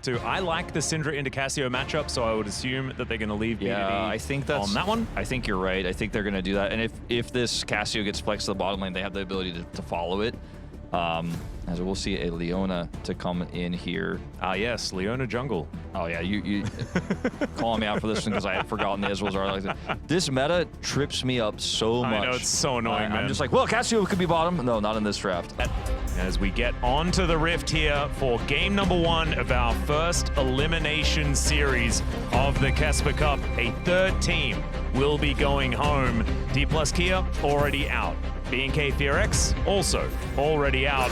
to. I like the Syndra into Cassio matchup, so I would assume that they're going to leave BDD I think that's, on that one. I think you're right. I think they're going to do that. And if this Cassio gets flexed to the bottom lane, they have the ability to follow it. As we'll see a Leona to come in here. Ah, yes, Leona jungle. Oh yeah, you calling me out for this one because I had forgotten the Ezreals are like that. This meta trips me up so much. I know, it's so annoying, man. I'm just like, well, Cassio could be bottom. No, not in this draft. As we get onto the Rift here for game number 1 of our first elimination series of the KeSPA Cup, a third team will be going home. D+Kia already out. B&K KRX also already out.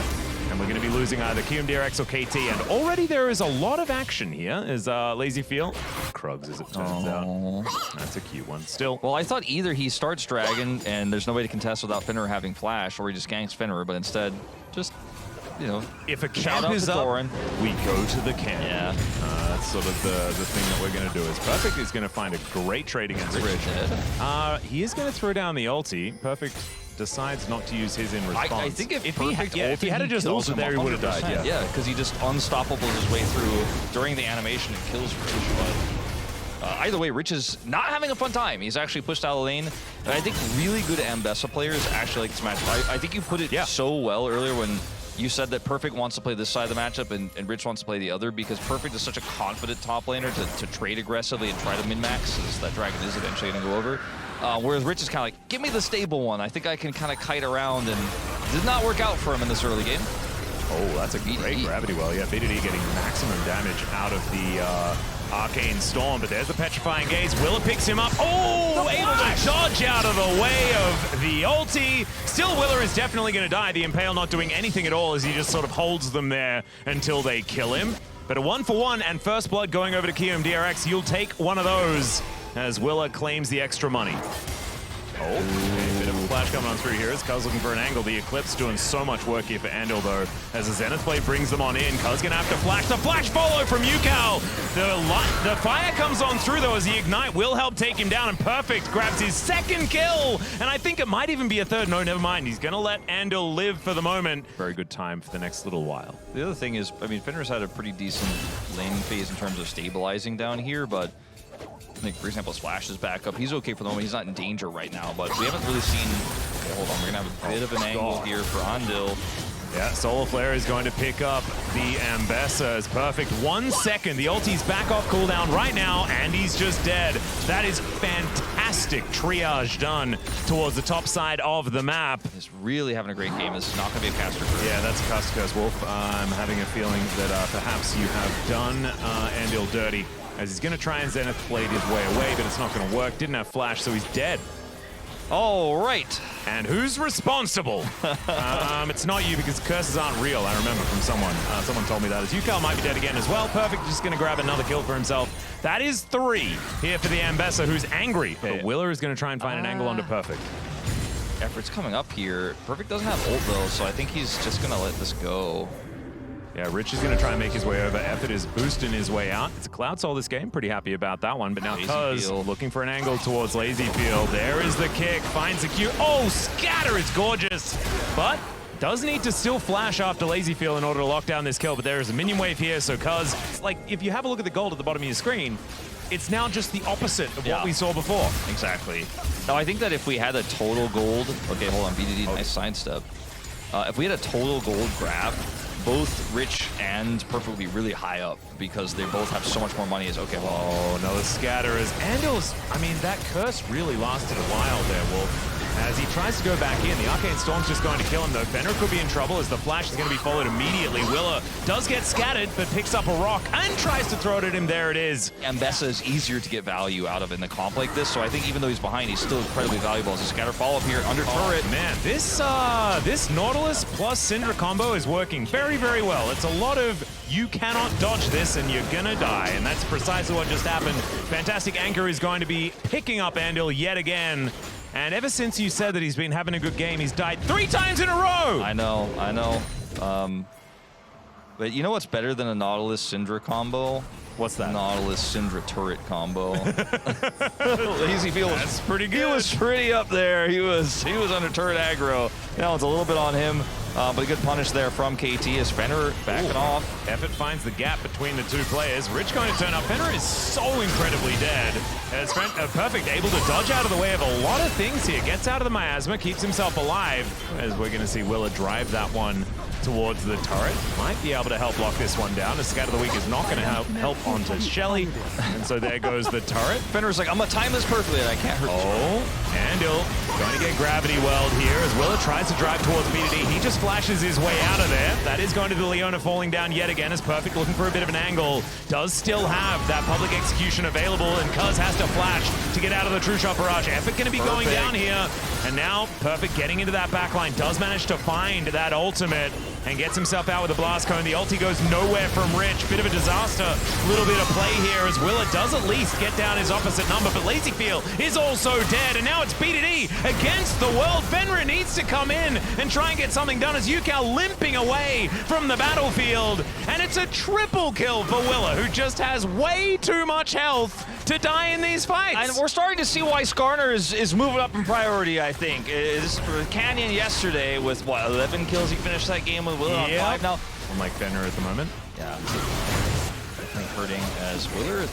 And we're going to be losing either KRX or KT. And already there is a lot of action here as Lazy Feel. Krugs, as it turns out. That's a cute one still. Well, I thought either he starts Dragon and there's no way to contest without Finnerer having flash, or he just ganks Finnerer, but instead, just, you know, if a camp is up, we go to the camp. Yeah. That's sort of the thing that we're going to do. Is Perfect is going to find a great trade against Rich. He is going to throw down the ulti. Perfect decides not to use his in response. I think if he had just ulted there, he would have died. Yeah, because he just unstoppable his way through during the animation and kills Rich. But either way, Rich is not having a fun time. He's actually pushed out of the lane. And I think really good Ambessa players actually like this matchup. I think you put it so well earlier when you said that Perfect wants to play this side of the matchup and Rich wants to play the other, because Perfect is such a confident top laner to trade aggressively and try to min-max, as that Dragon is eventually going to go over. Whereas Rich is kind of like, give me the stable one. I think I can kind of kite around, and did not work out for him in this early game. Oh, that's a great gravity well. Yeah, BDD getting maximum damage out of the Arcane Storm, but there's the Petrifying Gaze. Willa picks him up. Oh, able to dodge out of the way of the ulti. Still, Willa is definitely going to die. The Impale not doing anything at all as he just sort of holds them there until they kill him. But a 1-for-1 and first blood going over to KRX. You'll take one of those as Willa claims the extra money. Oh, a bit of a flash coming on through here as Cuz looking for an angle. The Eclipse doing so much work here for Andal, though, as the Zenith Blade brings them on in. Cuz gonna have to flash. The flash follow from Yukal. The fire comes on through, though, as the Ignite will help take him down, and Perfect grabs his second kill. And I think it might even be a third. No, never mind. He's gonna let Andal live for the moment. Very good time for the next little while. The other thing is, I mean, Finner's had a pretty decent laning phase in terms of stabilizing down here, but I think, for example, his flash is back up. He's okay for the moment. He's not in danger right now, but we haven't really seen... Okay, hold on. We're going to have a bit of an angle here for Andal. Yeah, Solar Flare is going to pick up the Ambessa as Perfect. 1 second. The ulti's back off cooldown right now, and he's just dead. That is fantastic triage done towards the top side of the map. He's really having a great game. This is not going to be a caster curse. Yeah, that's a caster curse, Wolf. I'm having a feeling that perhaps you have done Andal dirty, as he's going to try and Zenith Blade his way away, but it's not going to work. Didn't have flash, so he's dead. All right. And who's responsible? It's not you, because curses aren't real, I remember from someone. Someone told me that. As Yukal might be dead again as well. Perfect just going to grab another kill for himself. That is 3 here for the Ambessa, who's angry. But Willa is going to try and find an angle onto Perfect. Effort's coming up here. Perfect doesn't have ult, though, so I think he's just going to let this go. Yeah, Rich is going to try and make his way over. Effort is boosting his way out. It's a Cloud Soul this game. Pretty happy about that one. But now Cuz looking for an angle towards Lazy Field. There is the kick. Finds the Q. Oh, Scatter is gorgeous. But does need to still flash after Lazy Field in order to lock down this kill. But there is a minion wave here. So Cuz, like, if you have a look at the gold at the bottom of your screen, it's now just the opposite of what we saw before. Exactly. Now, I think that if we had a total gold... Okay, hold on. BDD, nice sidestep. If we had a total gold grab, both Rich and Perfect will be really high up because they both have so much more money. Okay, well. Oh, no, the Scatter is... Andal's... I mean, that curse really lasted a while there, Wolf. As he tries to go back in, the Arcane Storm's just going to kill him, though. Fenrir could be in trouble as the flash is going to be followed immediately. Willa does get scattered, but picks up a rock and tries to throw it at him. There it is. Ambessa is easier to get value out of in the comp like this, so I think even though he's behind, he's still incredibly valuable as a Scatter follow-up here under turret. Man, this Nautilus plus Syndra combo is working very, very well. It's a lot of you cannot dodge this and you're gonna die, and that's precisely what just happened. Fantastic Anchor is going to be picking up Andal yet again. And ever since you said that he's been having a good game, he's died 3 times in a row! I know. But you know what's better than a Nautilus Syndra combo? What's that? Nautilus Syndra turret combo. Lazy Feel That's pretty good. He was pretty up there. He was under turret aggro. Now it's a little bit on him, but a good punish there from KT as Fenrir backing off. Effort finds the gap between the two players. Rich going to turn up. Fenrir is so incredibly dead. As Perfect able to dodge out of the way of a lot of things here. Gets out of the miasma, keeps himself alive. As we're going to see Willa drive that one towards the turret. Might be able to help lock this one down. A Scat of the Week is not going to help onto Shelly. And so there goes the turret. Fenrir's like, I'm going to time this perfectly and I can't hurt you. And he'll going to get gravity weld here as Willa tries to drive towards BDD. He just flashes his way out of there. That is going to the Leona falling down yet again as Perfect looking for a bit of an angle. Does still have that public execution available, and Cuz has to flash to get out of the True Shot barrage. Effort going to be going down here. And now Perfect getting into that backline. Does manage to find that ultimate and gets himself out with a blast cone. The ulti goes nowhere from Rich. Bit of a disaster. Little bit of play here as Willa does at least get down his opposite number, but Lazyfield is also dead, and now it's BDD against the world. Fenrir needs to come in and try and get something done as Yukal limping away from the battlefield, and it's a triple kill for Willa, who just has way too much health to die in these fights. And we're starting to see why Skarner is moving up in priority, I think. Is for Canyon yesterday with, what, 11 kills? He finished that game with Willa on 5 now. Unlike Fenrir at the moment. Yeah. Definitely hurting as Willa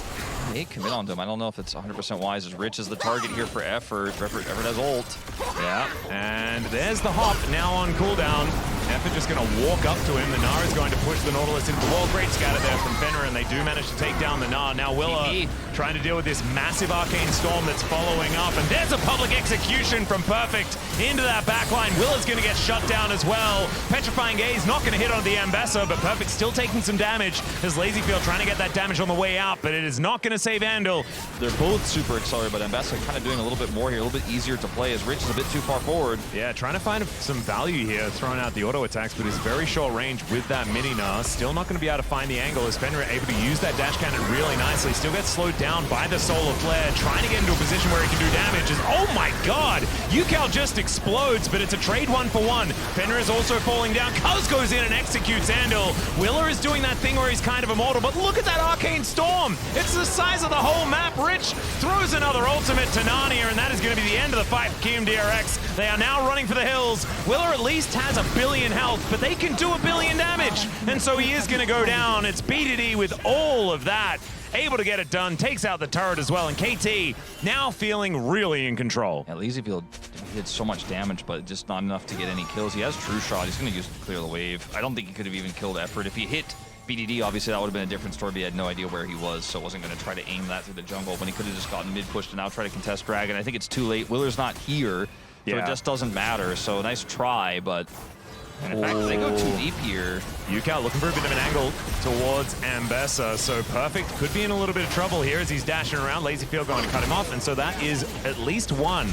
may commit onto him. I don't know if it's 100% wise as Rich is the target here for Effort. Effort has ult. Yeah, and there's the hop now on cooldown. Effort just going to walk up to him. The Gnar is going to push the Nautilus into the wall. Great scatter there from Fenrir, and they do manage to take down the Gnar. Now Willa trying to deal with this massive arcane storm that's following up, and there's a public execution from Perfect into that backline. Willa's going to get shut down as well. Petrifying Gaze not going to hit on the Ambessa, but Perfect still taking some damage as Lazyfield trying to get that damage on the way out, but it is not going to save Andal. They're both super accelerated, but Ambessa kind of doing a little bit more here, a little bit easier to play as Rich is a bit too far forward. Yeah, trying to find some value here, throwing out the auto attacks, but he's very short range with that mini Gnar. Still not going to be able to find the angle as Fenrir able to use that dash cannon really nicely. Still gets slowed down by the Solar Flare, trying to get into a position where he can do damage. Oh my god! Yukal just explodes, but it's a trade 1-for-1. Fenrir is also falling down. Cuz goes in and executes Andal. Willa is doing that thing where he's kind of immortal, but look at that arcane storm! It's the size of the whole map. Rich throws another ultimate to Narnia, and that is going to be the end of the fight for KRX. They are now running for the hills. Willa at least has 1 billion health, but they can do 1 billion damage, and so he is going to go down. It's BDD with all of that, able to get it done, takes out the turret as well, and KT now feeling really in control. Yeah, Lazyfield did so much damage, but just not enough to get any kills. He has True Shot. He's going to use it to clear the wave. I don't think he could have even killed Effort. If he hit BDD, obviously that would have been a different story, but he had no idea where he was, so wasn't going to try to aim that through the jungle when he could have just gotten mid-push to now try to contest Dragon. I think it's too late. Willer's not here, so it just doesn't matter. So nice try, but and in fact, they go too deep here. Yukal looking for a bit of an angle towards Ambessa, so Perfect could be in a little bit of trouble here as he's dashing around. Lazyfield going to cut him off, and so that is at least one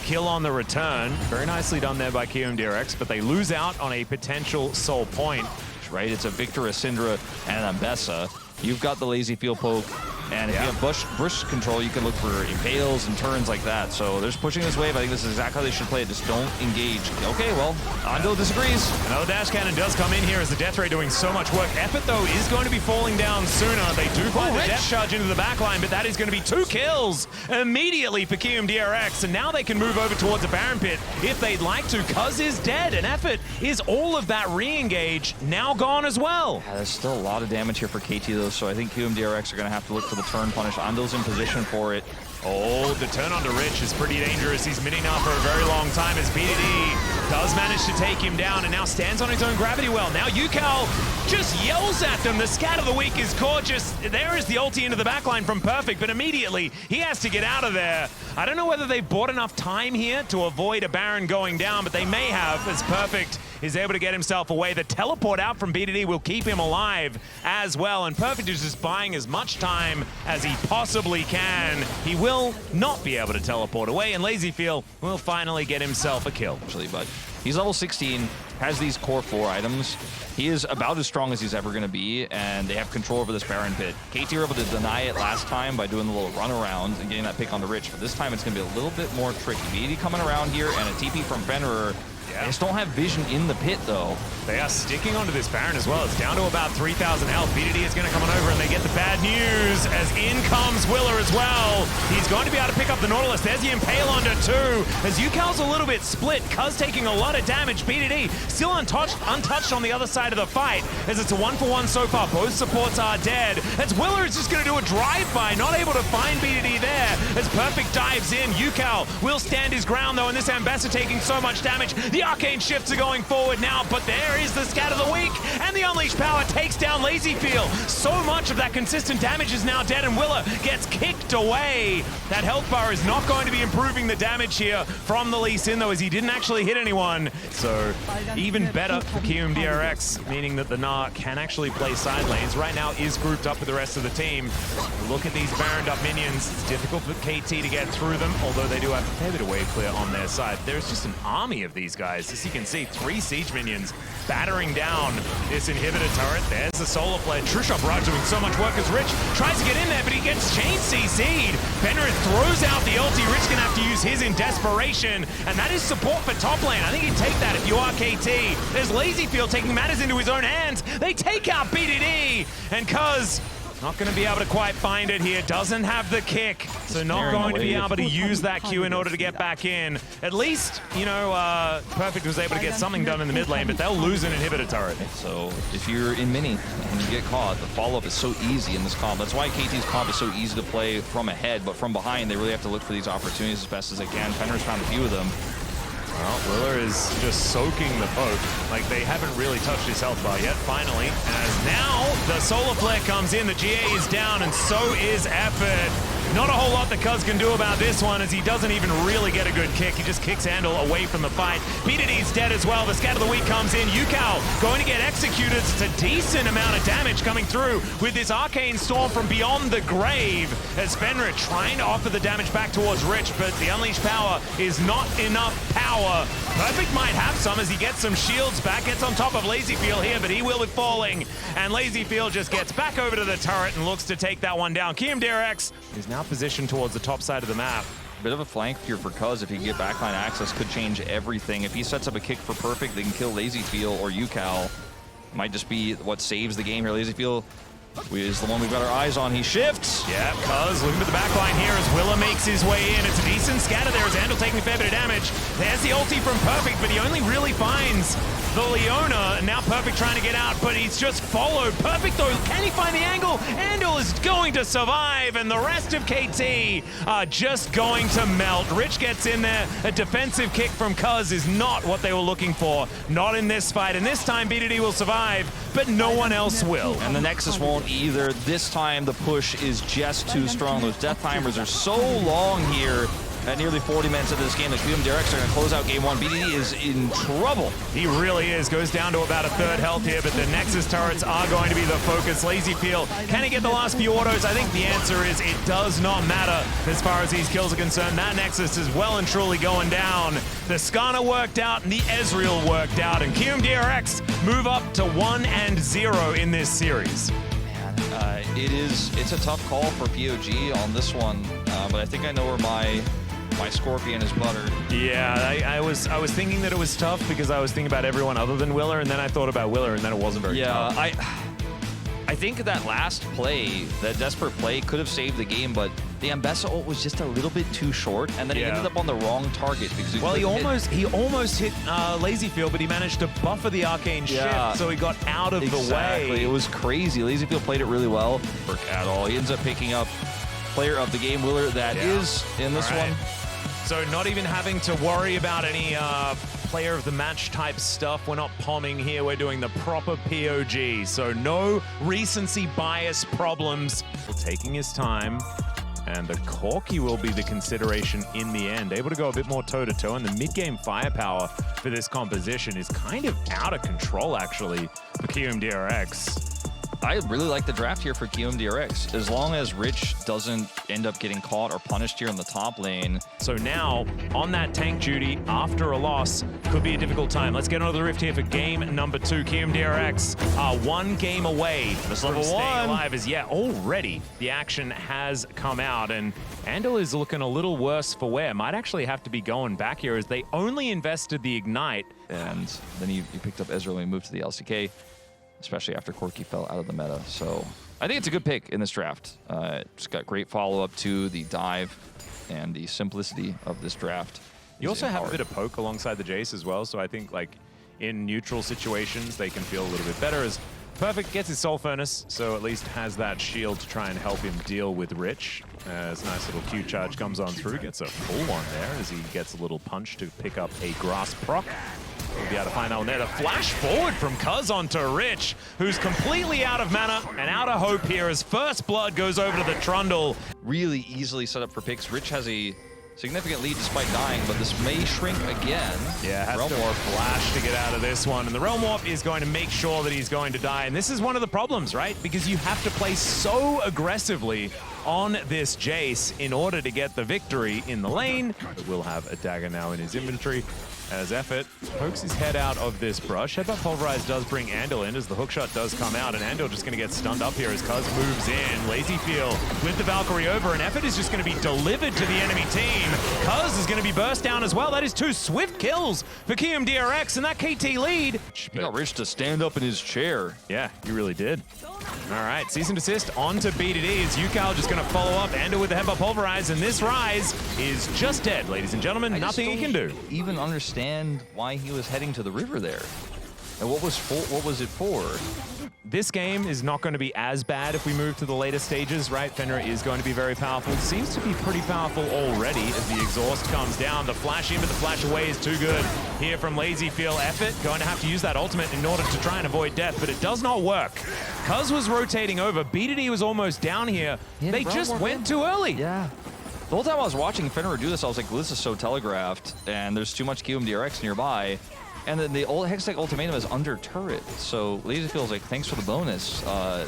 kill on the return. Very nicely done there by KRX, but they lose out on a potential soul point. Right, it's a Victor, a Syndra, and an Ambessa. You've got the Lazyfield poke, and if you have bush control, you can look for impales and turns like that. So they're just pushing this wave. I think this is exactly how they should play it. Just don't engage. Okay, well, Ando disagrees. Another dash cannon does come in here as the Death Ray doing so much work. Effort, though, is going to be falling down sooner. They do find the Death Charge into the backline, but that is going to be 2 kills immediately for KRX. And now they can move over towards the Baron Pit if they'd like to. Cuz is dead, and Effort is all of that re-engage now gone as well. Yeah, there's still a lot of damage here for KT, though, so I think KRX are going to have to look for the turn punish. Ando's in position for it. Oh, the turn onto Rich is pretty dangerous. He's mini now for a very long time as BDD does manage to take him down and now stands on his own gravity well. Now Yukal just yells at them. The Scat of the Week is gorgeous. There is the ulti into the backline from Perfect, but immediately he has to get out of there. I don't know whether they bought enough time here to avoid a Baron going down, but they may have as Perfect is able to get himself away. The teleport out from BDD will keep him alive as well, and Perfect is just buying as much time as he possibly can. He will not be able to teleport away, and Lazyfield will finally get himself a kill. Actually, but he's level 16, has these core 4 items. He is about as strong as he's ever going to be, and they have control over this Baron Pit. KT were able to deny it last time by doing the little run around and getting that pick on the Rich, but this time it's going to be a little bit more tricky. BD coming around here, and a TP from Fenrir. They just don't have vision in the pit, though. They are sticking onto this Baron as well. It's down to about 3,000 health. BDD is going to come on over, and they get the bad bad news as in comes Willer as well. He's going to be able to pick up the Nautilus. There's the Impale onto 2. As UCal's a little bit split, Cuz taking a lot of damage. BDD still untouched on the other side of the fight as it's a 1-for-1 so far. Both supports are dead. As Willer is just going to do a drive-by, not able to find BDD there. As Perfect dives in, UCal will stand his ground though, and this Ambassador taking so much damage. The Arcane Shifts are going forward now, but there is the Scat of the Week, and the Unleashed Power takes down LazyFeel. So much of that consistent damage is now dead, and Willer gets kicked away. That health bar is not going to be improving the damage here from the Lee Sin though, as he didn't actually hit anyone. So even better for KRX, meaning that the Gnar can actually play side lanes. Right now is grouped up with the rest of the team. Look at these Baroned up minions. It's difficult for KT to get through them, although they do have a fair bit of wave clear on their side. There's just an army of these guys. As you can see, 3 siege minions battering down this inhibitor turret. There's the solar flare. Trushop Raj doing so much work as Rich tries to get in there, but he gets chain CC'd. Fenrir throws out the ulti. Rich gonna have to use his in desperation, and that is support for top lane. I think you'd take that if you are KT. There's LazyFeel taking matters into his own hands. They take out BDD, and Cuz not going to be able to quite find it here. Doesn't have the kick, so not going to be able to use that Q in order to get back in. At least, you know, Perfect was able to get something done in the mid lane, but they'll lose an inhibitor turret. So if you're in mini and you get caught, the follow-up is so easy in this comp. That's why KT's comp is so easy to play from ahead, but from behind, they really have to look for these opportunities as best as they can. Fenrir's found a few of them. Well, Willer is just soaking the poke. Like, they haven't really touched his health bar yet, finally. As now, the Solar Flare comes in, the GA is down, and so is Effort. Not a whole lot that Cuz can do about this one, as he doesn't even really get a good kick. He just kicks Handle away from the fight. BDD's dead as well. The Scat of the Week comes in. UCal going to get executed. It's a decent amount of damage coming through with this Arcane Storm from beyond the grave. As Fenrir trying to offer the damage back towards Rich, but the Unleashed Power is not enough power. Perfect might have some as he gets some shields back. Gets on top of LazyFeel here, but he will be falling. And LazyFeel just gets back over to the turret and looks to take that one down. KRX is now positioned towards the top side of the map. Bit of a flank here for Cuz. If he can get backline access, could change everything. If he sets up a kick for Perfect, they can kill LazyFeel or UCal. Might just be what saves the game here. LazyFeel is the one we've got our eyes on. He shifts. Yeah, Cuz looking for the backline here as Willa makes his way in. It's a decent scatter there as Handle taking a fair bit of damage. There's the ulti from Perfect, but he only really finds the Leona. And now Perfect trying to get out, but he's just followed. Perfect though, can he find the angle? Handle is going to survive, and the rest of KT are just going to melt. Rich gets in there. A defensive kick from Cuz is not what they were looking for. Not in this fight, and this time BDD will survive, but no one else will. And the Nexus won't either. This time the push is just too strong. Those death timers are so long here. At nearly 40 minutes into this game, the KRX are going to close out game one. BDD is in trouble. He really is. Goes down to about a third health here, but the Nexus turrets are going to be the focus. LazyFeel, can he get the last few autos? I think the answer is it does not matter as far as these kills are concerned. That Nexus is well and truly going down. The Skarner worked out and the Ezreal worked out, and KRX move up to 1-0 in this series. Man, it's a tough call for POG on this one, but I think I know where my Scorpion is buttered. Yeah, I was thinking that it was tough because I was thinking about everyone other than Willer, and then I thought about Willer, and then it wasn't very tough. I think that last play, that desperate play, could have saved the game, but the Ambessa ult was just a little bit too short, and then he ended up on the wrong target because he almost hit LazyFeel, but he managed to buffer the Arcane Shift, so he got out of the way. It was crazy. LazyFeel played it really well. At all, he ends up picking up player of the game, Willer. That is in this one. So not even having to worry about any player of the match type stuff. We're not pomming here. We're doing the proper POG. So no recency bias problems. We're taking his time. And the Corki will be the consideration in the end. Able to go a bit more toe-to-toe, and the mid-game firepower for this composition is kind of out of control, actually, for KRX. I really like the draft here for KRX, as long as Rich doesn't end up getting caught or punished here in the top lane. So now, on that tank duty, after a loss, could be a difficult time. Let's get onto the rift here for game number 2. KRX are 1 game away from staying alive, as already the action has come out, and Handle is looking a little worse for wear. Might actually have to be going back here, as they only invested the Ignite. And then he picked up Ezreal and moved to the LCK. Especially after Corki fell out of the meta. So I think it's a good pick in this draft. It's got great follow-up to the dive and the simplicity of this draft. You also have a bit of poke alongside the Jace as well, so I think like in neutral situations they can feel a little bit better as Perfect gets his Soul Furnace, so at least has that shield to try and help him deal with Rich. As a nice little Q charge comes on through, gets a full one there as he gets a little punch to pick up a grass proc. We'll be able to find that one there. The flash forward from Cuz onto Rich, who's completely out of mana and out of hope here as First Blood goes over to the Trundle. Really easily set up for picks. Rich has a significant lead despite dying, but this may shrink again. Yeah, has Realm to Warp. flash to get out of this one. And the Realm Warp is going to make sure that he's going to die. And this is one of the problems, right? Because you have to play so aggressively on this Jace in order to get the victory in the lane. But we'll have a dagger now in his inventory as Effort pokes his head out of this brush. Headbutt Pulverize does bring Andal in as the hookshot does come out, and Andal just going to get stunned up here as Cuz moves in. Lazy Feel with the Valkyrie over, and Effort is just going to be delivered to the enemy team. Cuz is going to be burst down as well. That is 2 swift kills for KRX and that KT lead. He got Rich to stand up in his chair. Yeah, he really did. All right, cease and desist onto B2D as Yukal just going to follow up. Andal with the Headbutt Pulverize, and this Rise is just dead, ladies and gentlemen. Nothing he can do. Even understand why he was heading to the river there, and what was it for? This game is not going to be as bad if we move to the later stages, right? Fenrir is going to be very powerful. Seems to be pretty powerful already as the exhaust comes down. The flash in, but the flash away is too good. Here from Lazy Feel, Effort going to have to use that ultimate in order to try and avoid death, but it does not work. Cuz was rotating over. B2D was almost down here. Yeah, they just went too early. Yeah. The whole time I was watching Fenrir do this, I was like, well, this is so telegraphed, and there's too much QMDRX nearby. And then the old Hextech Ultimatum is under turret, so Lazy feels like, thanks for the bonus.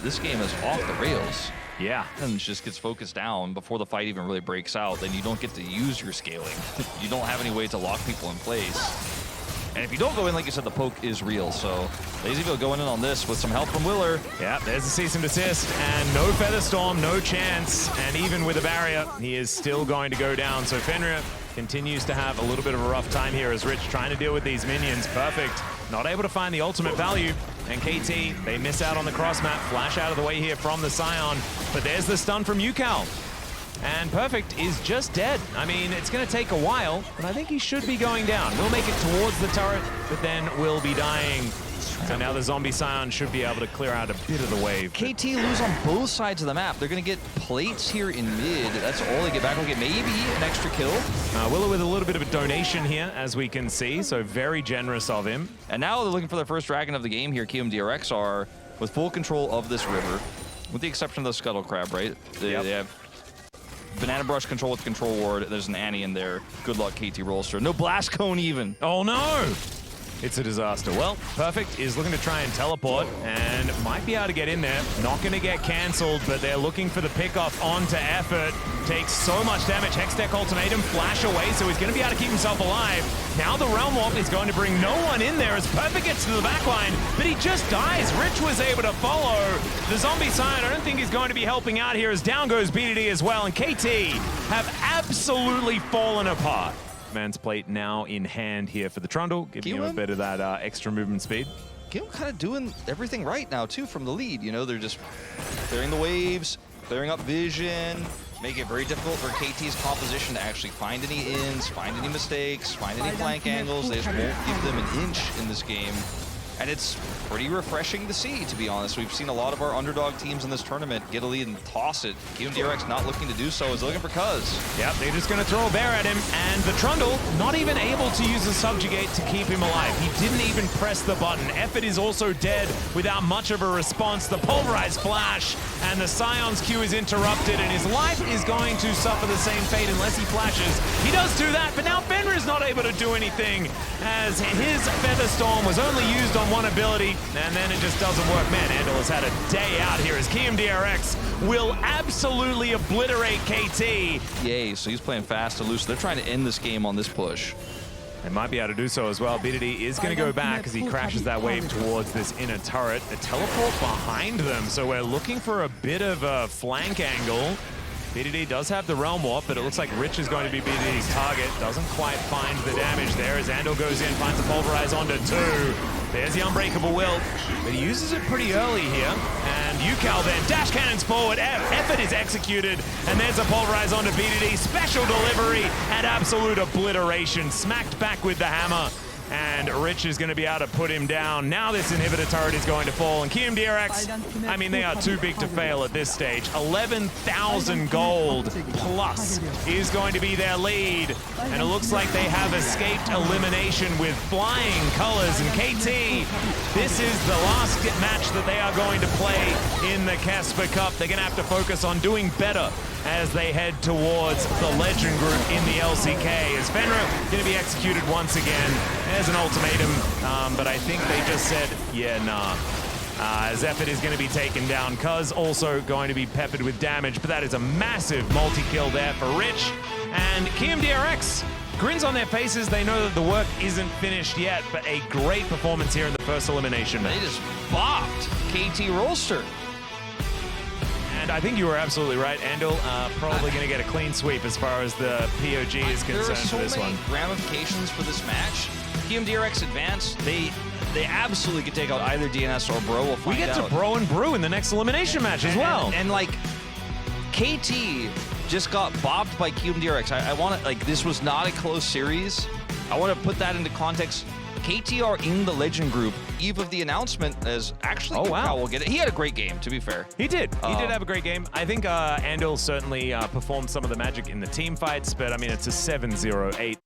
This game is off the rails. Yeah. And just gets focused down before the fight even really breaks out. Then you don't get to use your scaling. You don't have any way to lock people in place. And if you don't go in, like you said, the poke is real. So Lazyville going in on this with some help from Willer. Yeah, there's a cease and desist, and no Featherstorm, no chance. And even with a barrier, he is still going to go down. So Fenrir continues to have a little bit of a rough time here as Rich trying to deal with these minions. Perfect. Not able to find the ultimate value. And KT, they miss out on the cross map. Flash out of the way here from the Scion. But there's the stun from Yukal. And Perfect is just dead. I mean, it's going to take a while, but I think he should be going down. We'll make it towards the turret, but then we'll be dying. So now the zombie Scion should be able to clear out a bit of the wave. KT lose on both sides of the map. They're going to get plates here in mid. That's all they get back. We'll get maybe an extra kill. Willow with a little bit of a donation here, as we can see, so very generous of him. And now they're looking for their first dragon of the game here. KMDRX are with full control of this river, with the exception of the Scuttle Crab, right? They have Banana Brush control with Control Ward. There's an Annie in there. Good luck, KT Rollster. No Blast Cone even. Oh no! It's a disaster. Well, Perfect is looking to try and teleport and might be able to get in there. Not going to get cancelled, but they're looking for the pickoff onto Effort. Takes so much damage. Hextech Ultimatum, flash away, so he's going to be able to keep himself alive. Now the Realm Warp is going to bring no one in there as Perfect gets to the backline, but he just dies. Rich was able to follow. The Zombie Scion, I don't think he's going to be helping out here as down goes BDD as well, and KT have absolutely fallen apart. Man's plate now in hand here for the Trundle, giving him a bit of that extra movement speed. Gil kind of doing everything right now, too, from the lead. You know, they're just clearing the waves, clearing up vision, making it very difficult for KT's composition to actually find any ins, find any mistakes, find any flank angles. They just won't give them an inch in this game. And it's pretty refreshing to see, to be honest. We've seen a lot of our underdog teams in this tournament get a lead and toss it. KMDRX not looking to do so, is looking for Cuz. Yep, they're just going to throw a bear at him, and the Trundle not even able to use the Subjugate to keep him alive. He didn't even press the button. Effort is also dead without much of a response. The Pulverized Flash, and the Scion's Q is interrupted, and his life is going to suffer the same fate unless he flashes. He does do that, but now Fenrir is not able to do anything, as his Featherstorm was only used on one ability, and then it just doesn't work. Man, Andal has had a day out here as KMDRX will absolutely obliterate KT. Yay, so he's playing fast and loose. They're trying to end this game on this push. They might be able to do so as well. BDD is going to go back as he crashes that wave towards this inner turret. A teleport behind them, so we're looking for a bit of a flank angle. BDD does have the Realm Warp, but it looks like Rich is going to be BDD's target. Doesn't quite find the damage there as Andal goes in, finds a Pulverize onto 2. There's the Unbreakable Will, but he uses it pretty early here. And UCal then dash cannons forward, effort is executed, and there's a Pulverize onto BDD. Special delivery and absolute obliteration. Smacked back with the hammer. And Rich is going to be able to put him down. Now this inhibitor turret is going to fall. And KRX, I mean, they are too big to fail at this stage. 11,000 gold plus is going to be their lead. And it looks like they have escaped elimination with flying colors. And KT, this is the last match that they are going to play in the KeSPA Cup. They're going to have to focus on doing better as they head towards the Legend group in the LCK. As Fenrir going to be executed once again. There's an ultimatum, but I think they just said, yeah, nah. Zephyr is going to be taken down. Cuz also going to be peppered with damage, but that is a massive multi-kill there for Rich. And KRX, grins on their faces. They know that the work isn't finished yet, but a great performance here in the first elimination match. They just bopped KT Rolster. And I think you were absolutely right. Andal probably going to get a clean sweep as far as the POG is concerned for this one. There are so many ramifications for this match. KRX advance, they absolutely could take out either DNS or Bro. We'll find we get out. to Bro and Brew in the next elimination match as well. And like, KT just got bopped by KRX. I want to, like, this was not a close series. I want to put that into context. KT are in the Legend group eve of the announcement as actually we'll get it. He had a great game, to be fair. He did. He did have a great game. I think Andal certainly performed some of the magic in the team fights, but I mean, it's a 7-0-8